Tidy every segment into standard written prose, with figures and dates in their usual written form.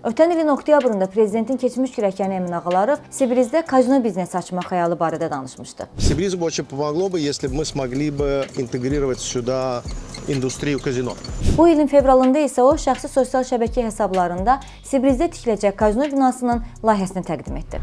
Ötən ilin oktyabrında prezidentin keçmiş kürəkəni Emin Ağalarov Sibirizdə kazino biznesi açmaq xəyalı barədə danışmışdı. Сибиризу бы очень помогло бы, если бы мы смогли бы интегрировать сюда индустрию казино. Bu ilin fevralında isə o şəxsi sosial şəbəkə hesablarında Sibirizdə tikiləcək kazino binasının layihəsini təqdim etdi.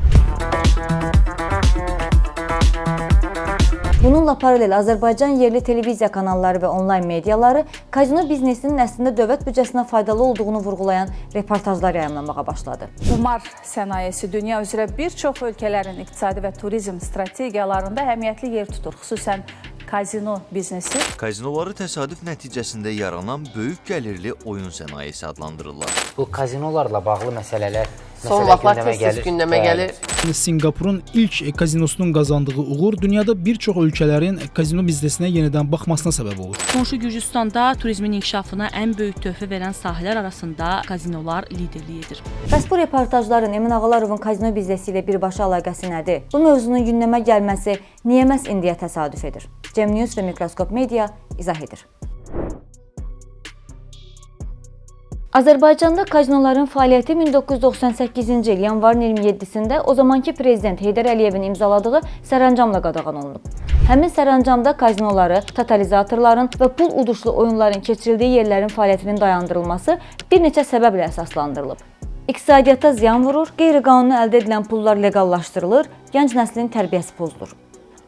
Bununla paralel Azərbaycan yerli televiziya kanalları və onlayn mediaları kazino biznesinin əslində dövlət büdcəsinə faydalı olduğunu vurğulayan reportajlar yayımlamağa başladı. Qumar sənayesi dünya üzrə bir çox ölkələrin iqtisadi və turizm strategiyalarında əhəmiyyətli yer tutur, xüsusən kazino biznesi. Kazinoları təsadüf nəticəsində yaranan böyük gəlirli oyun sənayesi adlandırırlar. Bu kazinolarla bağlı məsələlər son vaxtlar tez-tez gündəmə gəlir. Singapurun ilk kazinosunun qazandığı uğur dünyada bir çox ölkələrin kazino biznesinə yenidən baxmasına səbəb olur. Qonşu Gürcüstanda turizmin inkişafına ən böyük töhfə verən sahələr arasında kazinolar liderlik edir. Bəs bu reportajların Emin Ağalarovun kazino biznesi ilə birbaşa əlaqəsi nədir? Bu mövzunun gündəmə gəlməsi niyə məhz indiyə təsadüf edir? Cem News və Mikroskop Media izah edir. Azərbaycanda kazinoların fəaliyyəti 1998-ci il yanvarın 27-sində o zamanki prezident Heydər Əliyevin imzaladığı sərəncamla qadağan olunub. Həmin sərəncamda kazinoları, totalizatorların və pul uduşlu oyunların keçirildiyi yerlərin fəaliyyətinin dayandırılması bir neçə səbəblə əsaslandırılıb. İqtisadiyyata ziyan vurur, qeyri-qanuni əldə edilən pullar leqallaşdırılır, gənc nəslin tərbiyəsi pozulur.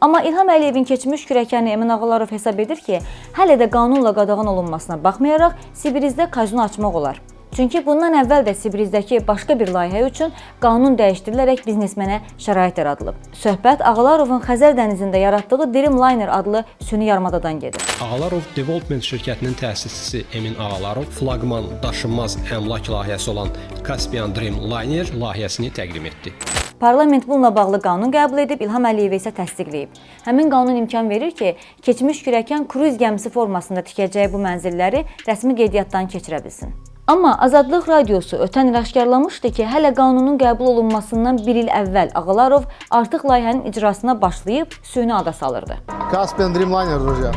Amma İlham Əliyevin keçmiş kürəkəni Emin Ağalarov hesab edir ki, hələ də qanunla qadağan olunmasına baxmayaraq Sibirizdə kazino açmaq olar. Çünki bundan əvvəl də Sibirizdəki başqa bir layihə üçün qanun dəyişdirilərək biznesmenə şərait yaradılıb. Söhbət Ağalarovun Xəzər dənizində yaratdığı Dreamliner adlı süni yarımadadan gedir. Ağalarov Development şirkətinin təsisçisi Emin Ağalarov flaqman daşınmaz əmlak layihəsi olan Caspian Dreamliner layihəsini təqdim etdi. Parlament bununla bağlı qanun qəbul edib, İlham Əliyev isə təsdiqləyib. Həmin qanun imkan verir ki, keçmiş kürəkən kruiz gəmisi formasında tikəcəyi bu mənzilləri rəsmi qeydiyyatdan keçirə bilsin. Amma Azadlıq Radiosu ötən il aşkarlamışdı ki, hələ qanunun qəbul olunmasından bir il əvvəl Ağalarov artıq layihənin icrasına başlayıb süni ada salırdı. Caspian Dreamliner, друзья.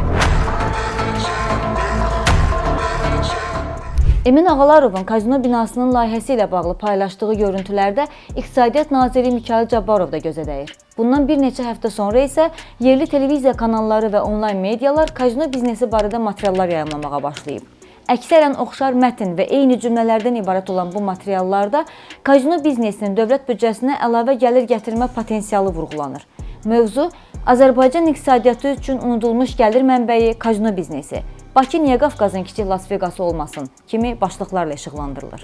Emin Ağalarovun kazino binasının layihəsi ilə bağlı paylaşdığı görüntülərdə İqtisadiyyat Naziri Mikayıl Cabbarov da gözə dəyir. Bundan bir neçə həftə sonra isə yerli televiziya kanalları və onlayn medialar kazino biznesi barədə materiallar yayımlamağa başlayıb. Əksərən oxşar mətn və eyni cümlələrdən ibarət olan bu materiallarda kazino biznesinin dövlət büdcəsinə əlavə gəlir gətirmə potensialı vurğulanır. Mövzu Azərbaycan iqtisadiyyatı üçün unudulmuş gəlir mənbəyi kazino biznesi. Bakı niyə Qafqazın kiçik Las Vegas olmasın kimi başlıqlarla işıqlandırılır.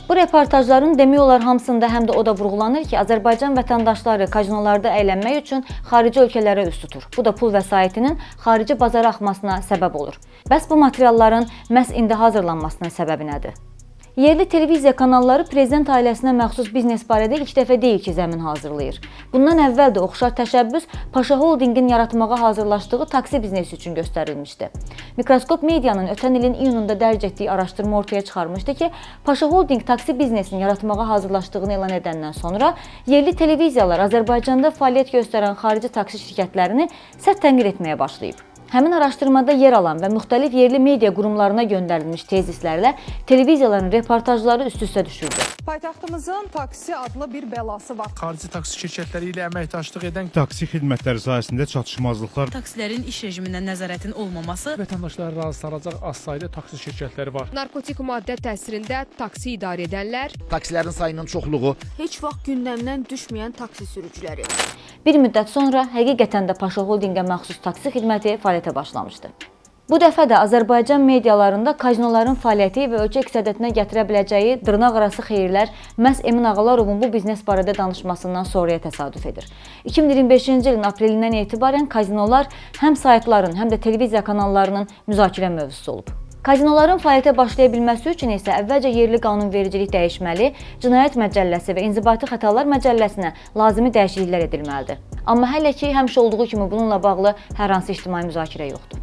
Bu reportajların demək olar hamısında həm də o da vurğulanır ki, Azərbaycan vətəndaşları kazinolarda əylənmək üçün xarici ölkələrə üst tutur. Bu da pul vəsaitinin xarici bazara axmasına səbəb olur. Bəs bu materialların məhz indi hazırlanmasının səbəbi nədir? Yerli televiziya kanalları prezident ailəsinə məxsus biznes barədə ilk dəfə deyil ki, zəmin hazırlayır. Bundan əvvəl də oxşar təşəbbüs Paşa Holdingin yaratmağa hazırlaşdığı taksi biznesi üçün göstərilmişdi. Mikroskop Medianın ötən ilin iyununda dərc etdiyi araşdırma ortaya çıxarmışdı ki, Paşa Holding taksi biznesini yaratmağa hazırlaşdığını elan edəndən sonra yerli televiziyalar Azərbaycanda fəaliyyət göstərən xarici taksi şirkətlərini sərt tənqid etməyə başlayıb. Həmin araşdırmada yer alan və müxtəlif yerli media qurumlarına göndərilmiş tezislərlə televiziyaların reportajları üst-üstə düşürdü. Paytaxtımızın taksi adlı bir bəlası var. Xarici taksi şirkətləri ilə əməkdaşlıq edən taksi xidmətləri sahəsində çatışmazlıqlar, Taksilərin iş rejimindən nəzarətin olmaması, vətəndaşları razı salacaq az sayda taksi şirkətləri var. Narkotik maddə təsirində taksi idarə edənlər, Taksilərin sayının çoxluğu, heç vaxt gündəmdən düşməyən taksi sürücüləri. Bir müddət sonra həqiqətən də Paşa Holdingə məxsus taksi xidməti fəaliyyətə başlamışdı. Bu dəfə də Azərbaycan medialarında kazinoların fəaliyyəti və ölkə iqtisadiyyatına gətirə biləcəyi dırnaqarası xeyirlər məhz Emin Ağalarovun bu biznes barədə danışmasından sonraya təsadüf edir. 2025-ci ilin aprelindən etibarən kazinolar həm saytların, həm də televiziya kanallarının müzakirə mövzusu olub. Kazinoların fəaliyyətə başlaya bilməsi üçün isə əvvəlcə yerli qanunvericilik dəyişməli, Cinayət Məcəlləsi və İnzibati Xətalar Məcəlləsinə lazımi dəyişikliklər edilməlidir. Amma hələ ki, həmişə olduğu kimi bununla bağlı hər hansı ictimai müzakirə yoxdur.